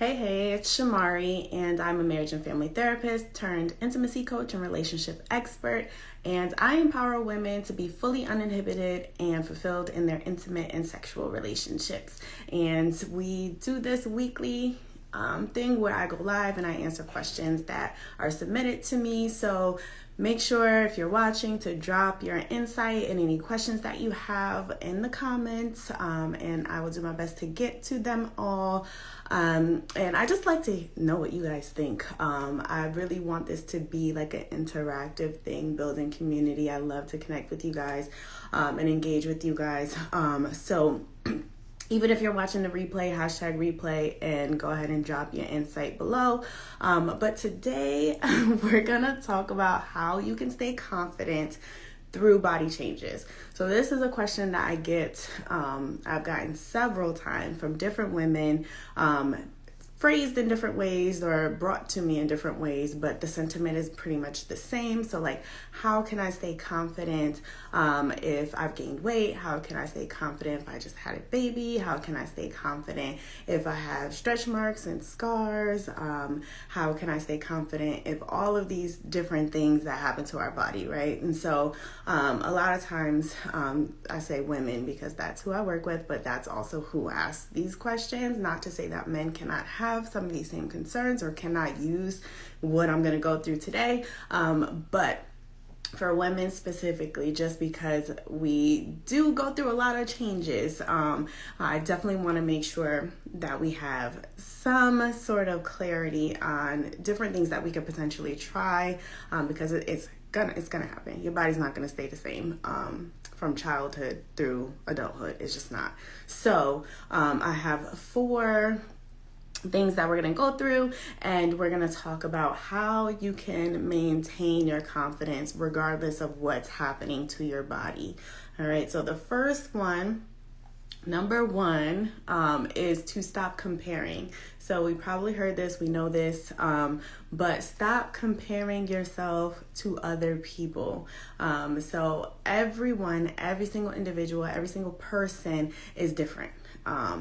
Hey, it's Shamaree, and I'm a marriage and family therapist turned intimacy coach and relationship expert. And I empower women to be fully uninhibited and fulfilled in their intimate and sexual relationships. And we do this weekly thing where I go live and I answer questions that are submitted to me. So make sure if you're watching to drop your insight and any questions that you have in the comments, and I will do my best to get to them all. And I just like to know what you guys think. I really want this to be like an interactive thing, building community. I love to connect with you guys and engage with you guys. So even if you're watching the replay, hashtag replay, and go ahead and drop your insight below. But today we're gonna talk about how you can stay confident through body changes. So this is a question that I get, I've gotten several times from different women, phrased in different ways or brought to me in different ways, but the sentiment is pretty much the same. So like, how can I stay confident if I've gained weight? How can I stay confident if I just had a baby? How can I stay confident if I have stretch marks and scars? How can I stay confident if all of these different things that happen to our body, right? And so a lot of times I say women because that's who I work with, but that's also who asks these questions. Not to say that men cannot have some of these same concerns or cannot use what I'm going to go through today, but for women specifically, just because we do go through a lot of changes, I definitely want to make sure that we have some sort of clarity on different things that we could potentially try, because it's gonna happen. Your body's not gonna stay the same from childhood through adulthood. It's just not. So I have 4 things that we're going to go through, and we're going to talk about how you can maintain your confidence regardless of what's happening to your body. All right, so the first one, number 1, is to stop comparing. So we probably heard this, we know this, but stop comparing yourself to other people. So everyone, every single individual, every single person is different.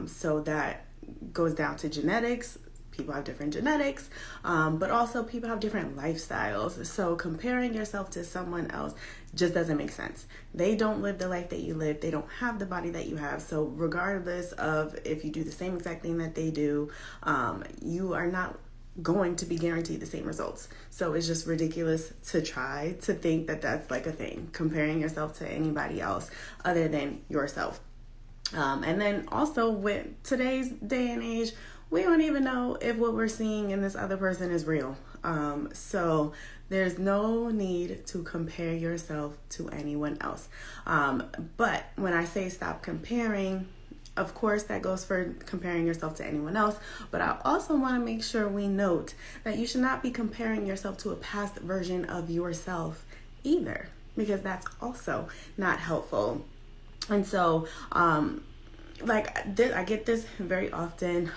So that goes down to genetics. People have different genetics, but also people have different lifestyles. So comparing yourself to someone else just doesn't make sense. They don't live the life that you live. They don't have the body that you have. So regardless of if you do the same exact thing that they do, you are not going to be guaranteed the same results. So it's just ridiculous to try to think that that's like a thing, comparing yourself to anybody else other than yourself. And then also with today's day and age, we don't even know if what we're seeing in this other person is real. So there's no need to compare yourself to anyone else. But when I say stop comparing, of course, that goes for comparing yourself to anyone else. But I also want to make sure we note that you should not be comparing yourself to a past version of yourself either, because that's also not helpful. And so, I get this very often.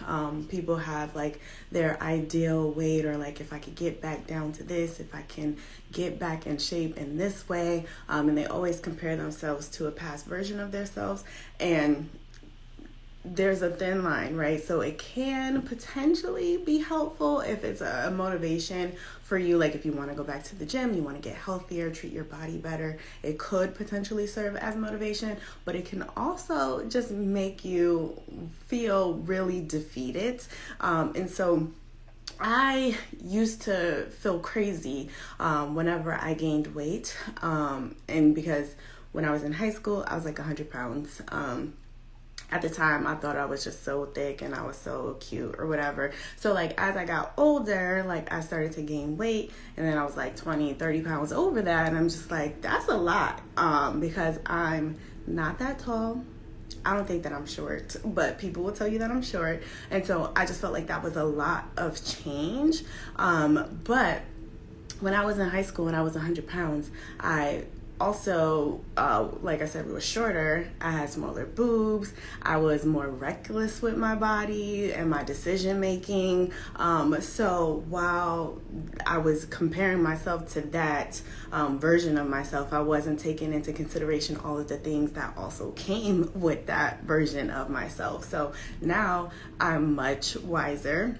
People have like their ideal weight, or like, if I could get back down to this, if I can get back in shape in this way, and they always compare themselves to a past version of themselves. And there's a thin line, right? So it can potentially be helpful if it's a motivation for you. Like if you want to go back to the gym, you want to get healthier, treat your body better, it could potentially serve as motivation, but it can also just make you feel really defeated. And so I used to feel crazy whenever I gained weight. And because when I was in high school, I was like 100 pounds. At the time, I thought I was just so thick and I was so cute or whatever. So like as I got older, like I started to gain weight, and then I was like 20, 30 pounds over that. And I'm just like, that's a lot, because I'm not that tall. I don't think that I'm short, but people will tell you that I'm short. And so I just felt like that was a lot of change. But when I was in high school and I was 100 pounds, I also, like I said, we were shorter. I had smaller boobs. I was more reckless with my body and my decision making. So while I was comparing myself to that version of myself, I wasn't taking into consideration all of the things that also came with that version of myself. So now I'm much wiser.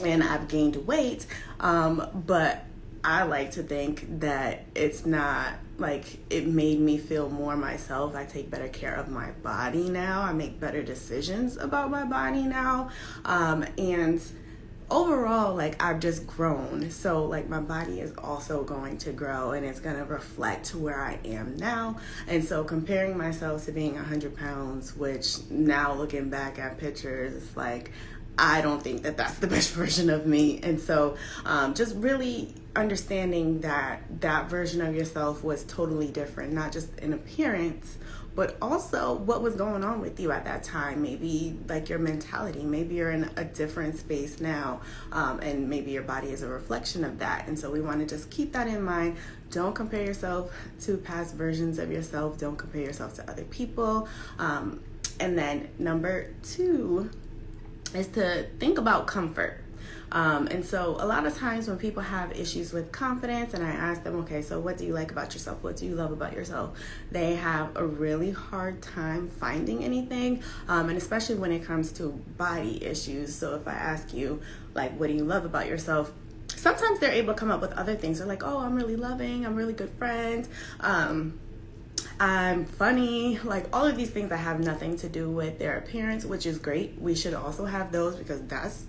and I've gained weight, but I like to think that it's not like it made me feel more myself. I take better care of my body now. I make better decisions about my body now. And overall, like, I've just grown. So like my body is also going to grow, and it's going to reflect where I am now. And so comparing myself to being 100 pounds, which now looking back at pictures, it's like, I don't think that that's the best version of me. And so just really understanding that that version of yourself was totally different, not just in appearance, but also what was going on with you at that time. Maybe like your mentality, maybe you're in a different space now, and maybe your body is a reflection of that. And so we want to just keep that in mind. Don't compare yourself to past versions of yourself. Don't compare yourself to other people. And then number 2 is to think about comfort. And so a lot of times when people have issues with confidence and I ask them, okay, so what do you like about yourself? What do you love about yourself? They have a really hard time finding anything, and especially when it comes to body issues. So if I ask you, like, what do you love about yourself? Sometimes they're able to come up with other things. They're like, oh, I'm really loving, I'm a really good friend, I'm funny, like all of these things that have nothing to do with their appearance, which is great. We should also have those because that's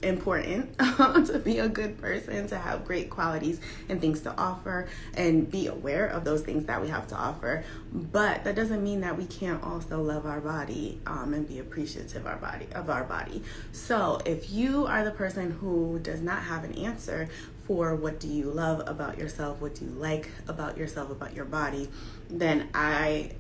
important to be a good person, to have great qualities and things to offer and be aware of those things that we have to offer. But that doesn't mean that we can't also love our body and be appreciative of our body. So if you are the person who does not have an answer for what do you love about yourself, what do you like about yourself, about your body, then I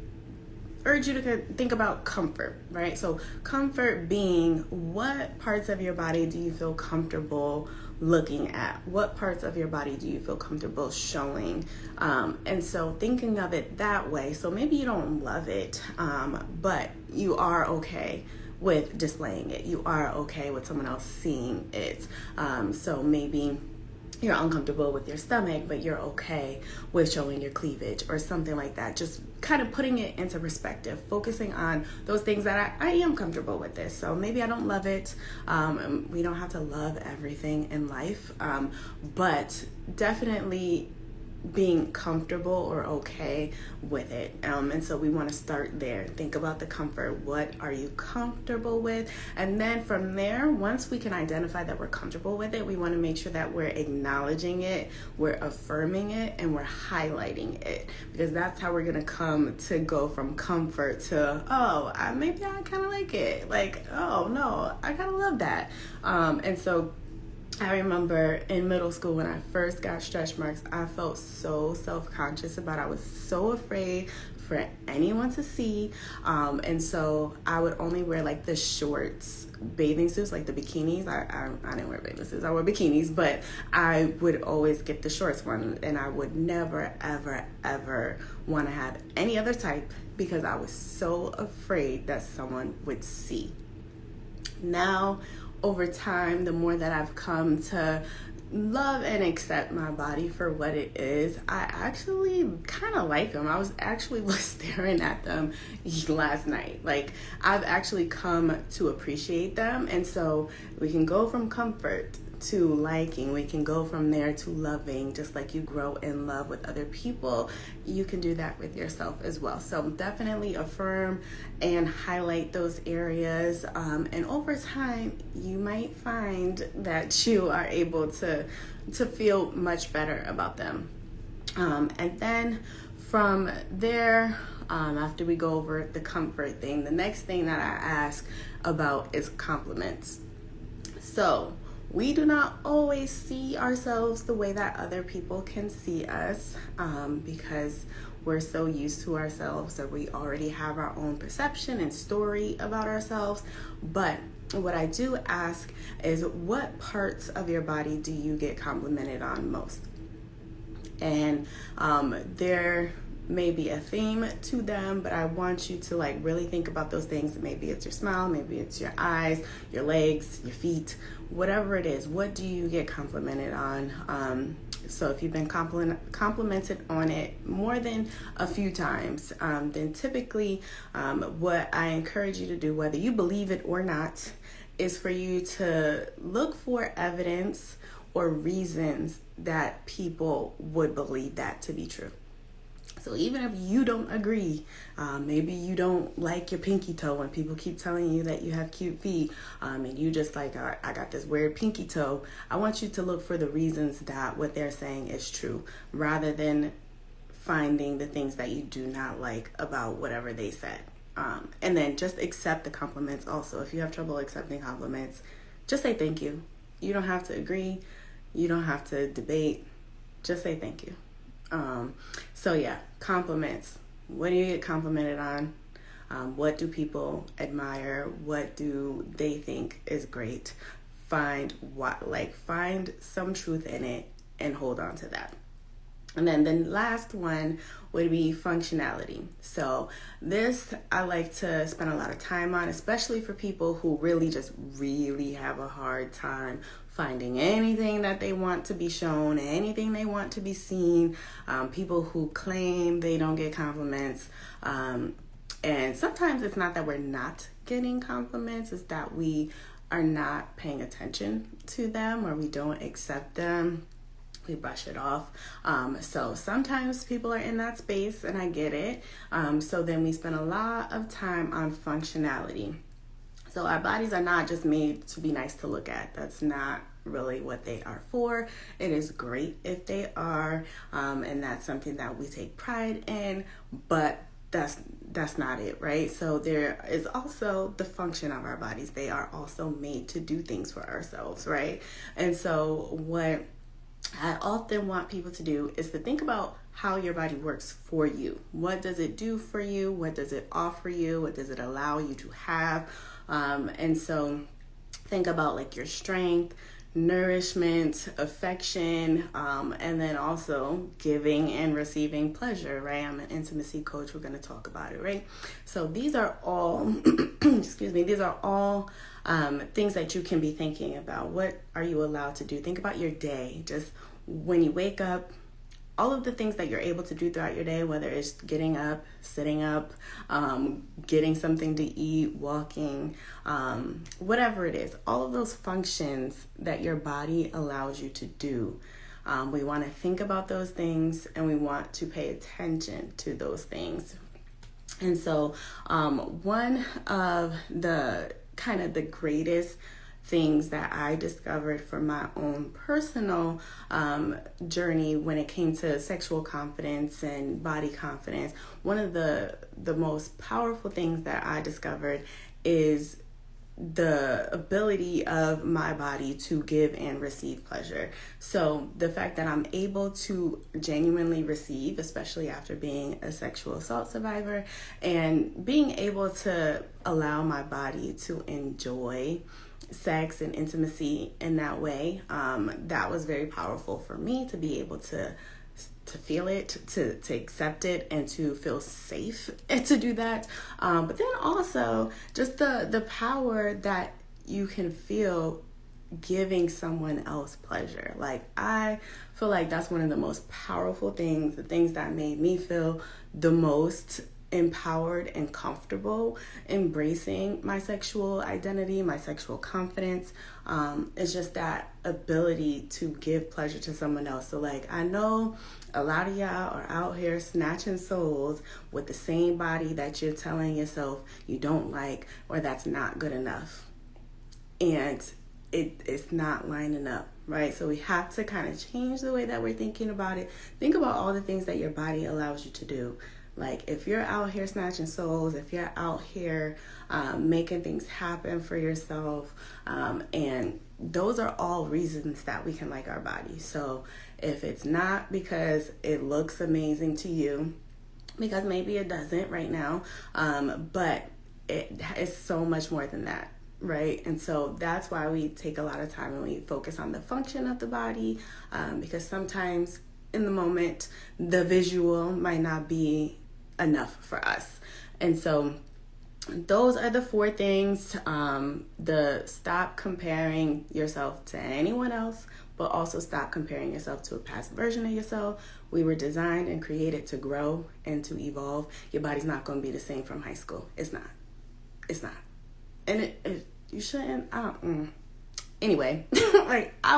urge you to think about comfort, right? So comfort being, what parts of your body do you feel comfortable looking at? What parts of your body do you feel comfortable showing? And so thinking of it that way. So maybe you don't love it, but you are okay with displaying it. You are okay with someone else seeing it. So maybe you're uncomfortable with your stomach, but you're okay with showing your cleavage or something like that. Just kind of putting it into perspective, focusing on those things that I am comfortable with this. So maybe I don't love it. We don't have to love everything in life, but definitely being comfortable or okay with it. And so we want to start there. Think about the comfort. What are you comfortable with? And then from there, once we can identify that we're comfortable with it, we want to make sure that we're acknowledging it, we're affirming it, and we're highlighting it, because that's how we're going to come to go from comfort to, oh, maybe I kind of like it. Like, oh no, I kind of love that. And so I remember in middle school when I first got stretch marks, I felt so self-conscious about it. I was so afraid for anyone to see. And so I would only wear like the shorts, bathing suits, like the bikinis. I didn't wear bathing suits, I wore bikinis, but I would always get the shorts one, and I would never, ever want to have any other type because I was so afraid that someone would see. Now, over time, the more that I've come to love and accept my body for what it is, I actually kind of like them. I was actually staring at them last night. Like, I've actually come to appreciate them. And so we can go from comfort to liking. We can go from there to loving. Just like you grow in love with other people, you can do that with yourself as well. So definitely affirm and highlight those areas. And over time, you might find that you are able to feel much better about them. And then from there, after we go over the comfort thing, the next thing that I ask about is compliments. So we do not always see ourselves the way that other people can see us, because we're so used to ourselves, or we already have our own perception and story about ourselves. But what I do ask is, what parts of your body do you get complimented on most? And there may be a theme to them, but I want you to like really think about those things. Maybe it's your smile, maybe it's your eyes, your legs, your feet, whatever it is. What do you get complimented on? So if you've been complimented on it more than a few times, then typically what I encourage you to do, whether you believe it or not, is for you to look for evidence or reasons that people would believe that to be true. So even if you don't agree, maybe you don't like your pinky toe when people keep telling you that you have cute feet, and you just like, all right, I got this weird pinky toe. I want you to look for the reasons that what they're saying is true, rather than finding the things that you do not like about whatever they said. And then just accept the compliments also. If you have trouble accepting compliments, just say thank you. You don't have to agree. You don't have to debate. Just say thank you. So yeah, compliments. What do you get complimented on? What do people admire? What do they think is great? Find some truth in it and hold on to that. And then the last one would be functionality. So this I like to spend a lot of time on, especially for people who really have a hard time finding anything that they want to be shown, anything they want to be seen, people who claim they don't get compliments. And sometimes it's not that we're not getting compliments, it's that we are not paying attention to them, or we don't accept them. We brush it off. So sometimes people are in that space, and I get it. So then we spend a lot of time on functionality. So our bodies are not just made to be nice to look at. That's not really what they are for. It is great if they are, and that's something that we take pride in, but that's not it, right? So there is also the function of our bodies. They are also made to do things for ourselves, right? And so what I often want people to do is to think about how your body works for you. What does it do for you? What does it offer you? What does it allow you to have? And so think about like your strength, nourishment, affection, and then also giving and receiving pleasure, right? I'm an intimacy coach. We're going to talk about it, right? So these are all, these are all things that you can be thinking about. What are you allowed to do? Think about your day. Just when you wake up, all of the things that you're able to do throughout your day, whether it's getting up, sitting up, getting something to eat, walking, whatever it is, all of those functions that your body allows you to do. We want to think about those things, and we want to pay attention to those things. And so one of the kind of the greatest things that I discovered for my own personal journey when it came to sexual confidence and body confidence, one of the most powerful things that I discovered is the ability of my body to give and receive pleasure. So the fact that I'm able to genuinely receive, especially after being a sexual assault survivor, and being able to allow my body to enjoy sex and intimacy in that way, that was very powerful for me to be able to feel it, to accept it, and to feel safe to do that. But then also just the power that you can feel giving someone else pleasure. Like, I feel like that's one of the most powerful things, the things that made me feel the most empowered and comfortable embracing my sexual identity, my sexual confidence. It's just that ability to give pleasure to someone else. So like, I know a lot of y'all are out here snatching souls with the same body that you're telling yourself you don't like, or that's not good enough. And it's not lining up, right? So we have to kind of change the way that we're thinking about it. Think about all the things that your body allows you to do. Like, if you're out here snatching souls, if you're out here making things happen for yourself, and those are all reasons that we can like our body. So if it's not because it looks amazing to you, because maybe it doesn't right now, but it is so much more than that, right? And so that's why we take a lot of time and we focus on the function of the body, because sometimes in the moment, the visual might not be enough for us. And so those are the 4 things. The stop comparing yourself to anyone else, but also stop comparing yourself to a past version of yourself. We were designed and created to grow and to evolve. Your body's not going to be the same from high school. It's not. And You shouldn't. Anyway, like I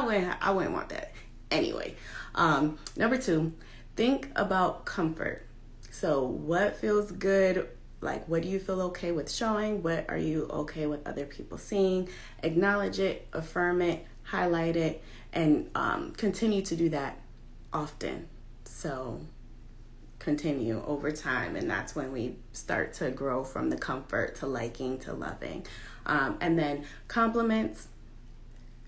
wouldn't want that. Anyway, number 2, think about comfort. So what feels good? Like, what do you feel okay with showing? What are you okay with other people seeing? Acknowledge it, affirm it, highlight it, and continue to do that often. So continue over time, and that's when we start to grow from the comfort to liking to loving. And then compliments.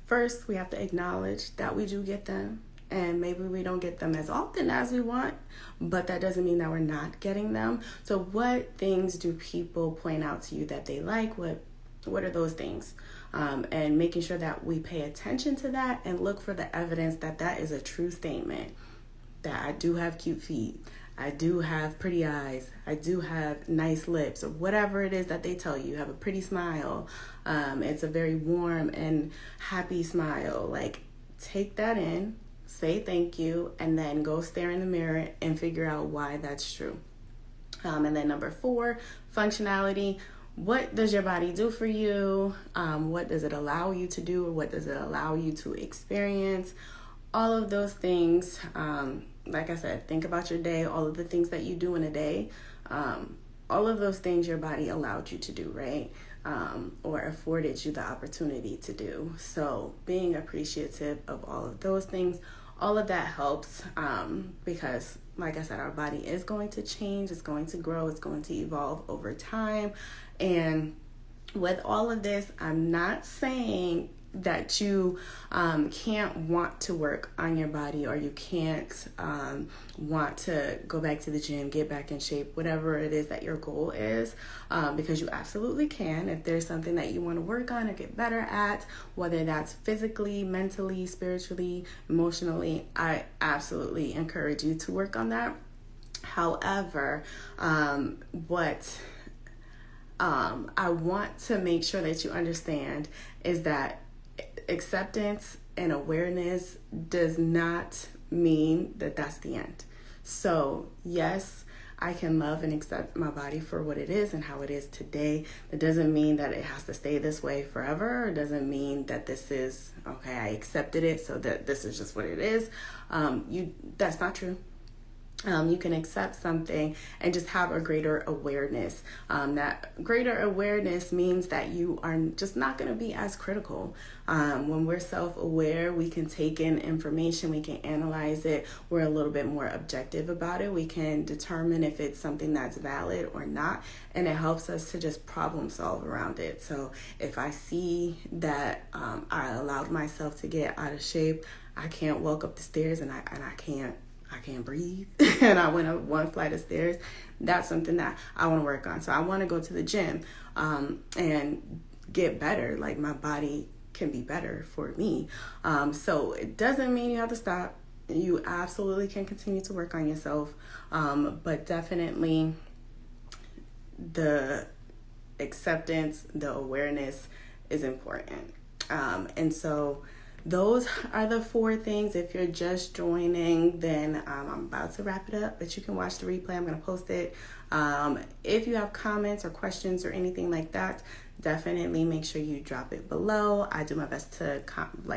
First, we have to acknowledge that we do get them, and maybe we don't get them as often as we want, but that doesn't mean that we're not getting them. So what things do people point out to you that they like? What are those things? And making sure that we pay attention to that and look for the evidence that that is a true statement, that I do have cute feet, I do have pretty eyes, I do have nice lips, or whatever it is that they tell you. You have a pretty smile. It's a very warm and happy smile. Like, take that in, say thank you, and then go stare in the mirror and figure out why that's true. And then number 4, functionality. What does your body do for you? What does it allow you to do? Or what does it allow you to experience? All of those things, like I said, think about your day, all of the things that you do in a day. All of those things your body allowed you to do, right? Or afforded you the opportunity to do. So being appreciative of all of those things, all of that helps, because like I said, our body is going to change, it's going to grow, it's going to evolve over time. And with all of this, I'm not saying that you can't want to work on your body, or you can't want to go back to the gym, get back in shape, whatever it is that your goal is, because you absolutely can. If there's something that you want to work on or get better at, whether that's physically, mentally, spiritually, emotionally, I absolutely encourage you to work on that. However, what I want to make sure that you understand is that acceptance and awareness does not mean that that's the end. So yes, I can love and accept my body for what it is and how it is today. That doesn't mean that it has to stay this way forever. It doesn't mean that this is, okay, I accepted it, so that this is just what it is. That's not true. You can accept something and just have a greater awareness. That greater awareness means that you are just not going to be as critical. When we're self-aware, we can take in information, we can analyze it, we're a little bit more objective about it, we can determine if it's something that's valid or not, and it helps us to just problem solve around it. So if I see that I allowed myself to get out of shape, I can't walk up the stairs and I can't breathe, and I went up one flight of stairs, that's something that I want to work on. So I want to go to the gym and get better. Like, my body can be better for me. So it doesn't mean you have to stop. You absolutely can continue to work on yourself, but definitely the acceptance, the awareness is important. And so those are the 4 things. If you're just joining, then I'm about to wrap it up, but you can watch the replay. I'm going to post it. If you have comments or questions or anything like that, definitely make sure you drop it below. I do my best to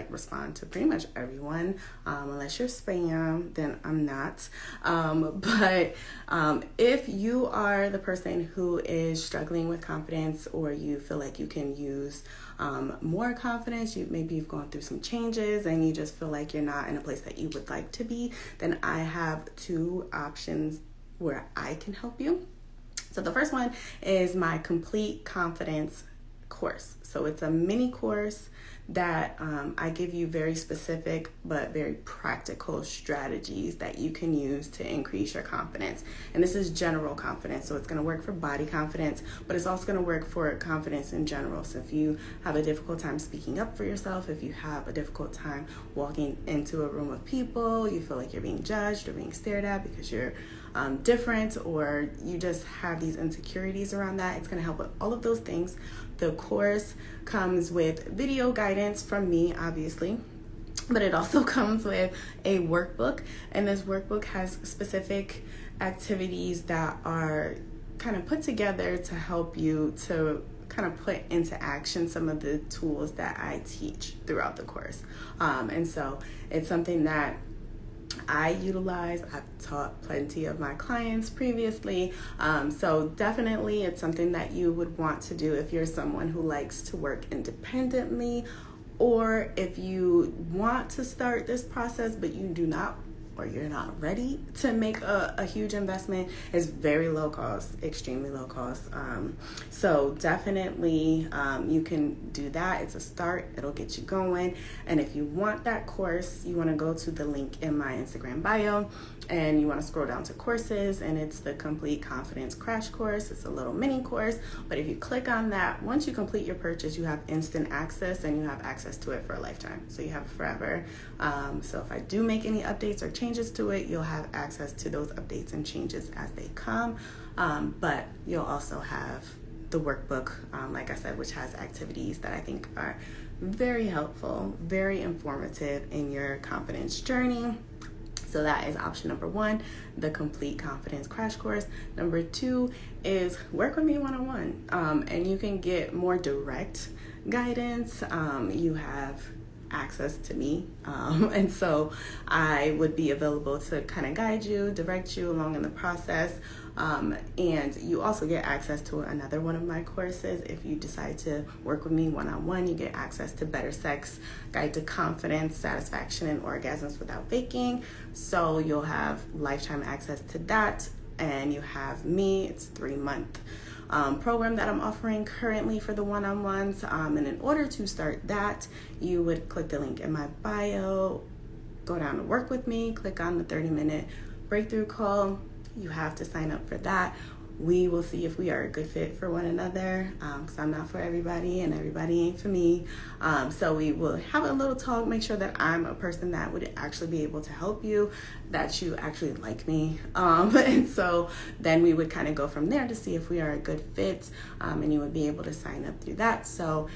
respond to pretty much everyone. Unless you're spam, then I'm not. But if you are the person who is struggling with confidence, or you feel like you can use more confidence, maybe you've gone through some changes and you just feel like you're not in a place that you would like to be, then I have 2 options where I can help you. So the first one is my Complete Confidence course. So it's a mini course that I give you very specific but very practical strategies that you can use to increase your confidence. And this is general confidence, so it's going to work for body confidence, but it's also going to work for confidence in general. So if you have a difficult time speaking up for yourself, if you have a difficult time walking into a room of people, you feel like you're being judged or being stared at because you're different, or you just have these insecurities around that, it's going to help with all of those things. The course comes with video guidance from me, obviously, but it also comes with a workbook, and this workbook has specific activities that are kind of put together to help you to kind of put into action some of the tools that I teach throughout the course. And so it's something that I utilize. I've taught plenty of my clients previously. So definitely it's something that you would want to do if you're someone who likes to work independently, or if you want to start this process but you do not, or you're not ready to make a huge investment. It's very low cost, extremely low cost. So definitely you can do that. It's a start. It'll get you going. And if you want that course, you want to go to the link in my Instagram bio, and you want to scroll down to courses, and it's the Complete Confidence Crash Course. It's a little mini course, but if you click on that, once you complete your purchase, you have instant access, and you have access to it for a lifetime. So you have it forever. So if I do make any updates or changes to it, you'll have access to those updates and changes as they come. But you'll also have the workbook, like I said, which has activities that I think are very helpful, very informative in your confidence journey. So that is option number one, the Complete Confidence Crash Course. Number two is work with me one-on-one. And you can get more direct guidance. You have access to me. And so I would be available to kind of guide you, direct you along in the process. And you also get access to another one of my courses. If you decide to work with me one-on-one, you get access to Better Sex, Guide to Confidence, Satisfaction, and Orgasms Without Faking. So you'll have lifetime access to that. And you have me. It's a 3-month program that I'm offering currently for the one-on-ones. And in order to start that, you would click the link in my bio, go down to work with me, click on the 30-minute breakthrough call. You have to sign up for that. We will see if we are a good fit for one another, because I'm not for everybody and everybody ain't for me. So we will have a little talk, make sure that I'm a person that would actually be able to help you, that you actually like me. And so then we would kind of go from there to see if we are a good fit, and you would be able to sign up through that. So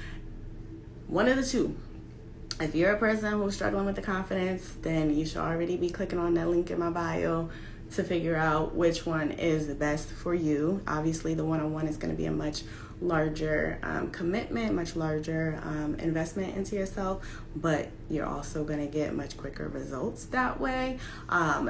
one of the two. If you're a person who's struggling with the confidence, then you should already be clicking on that link in my bio to figure out which one is the best for you. Obviously, the one-on-one is going to be a much larger commitment, much larger investment into yourself, but you're also going to get much quicker results that way.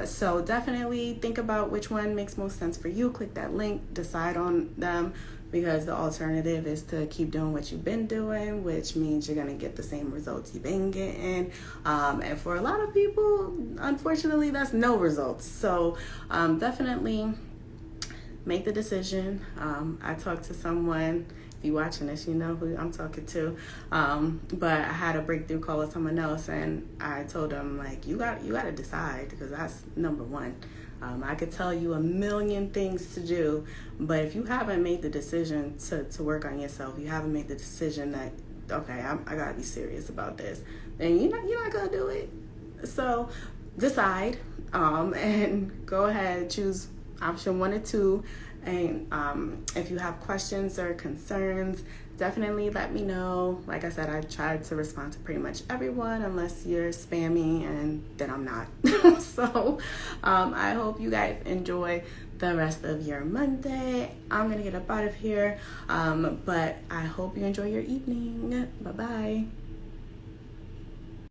So definitely think about which one makes most sense for you. Click that link, decide on them, because the alternative is to keep doing what you've been doing, which means you're going to get the same results you've been getting. And for a lot of people, unfortunately, that's no results. So definitely make the decision. I talked to someone, if you're watching this, you know who I'm talking to. But I had a breakthrough call with someone else, and I told them, like, you got to decide, because that's number one. I could tell you a million things to do, but if you haven't made the decision to work on yourself, you haven't made the decision that, okay, I gotta be serious about this, then you're not gonna do it. So decide, and go ahead, choose option 1 or 2. And if you have questions or concerns, definitely let me know. Like I said, I tried to respond to pretty much everyone, unless you're spammy, and then I'm not. So I hope you guys enjoy the rest of your Monday. I'm gonna get up out of here, but I hope you enjoy your evening. Bye-bye.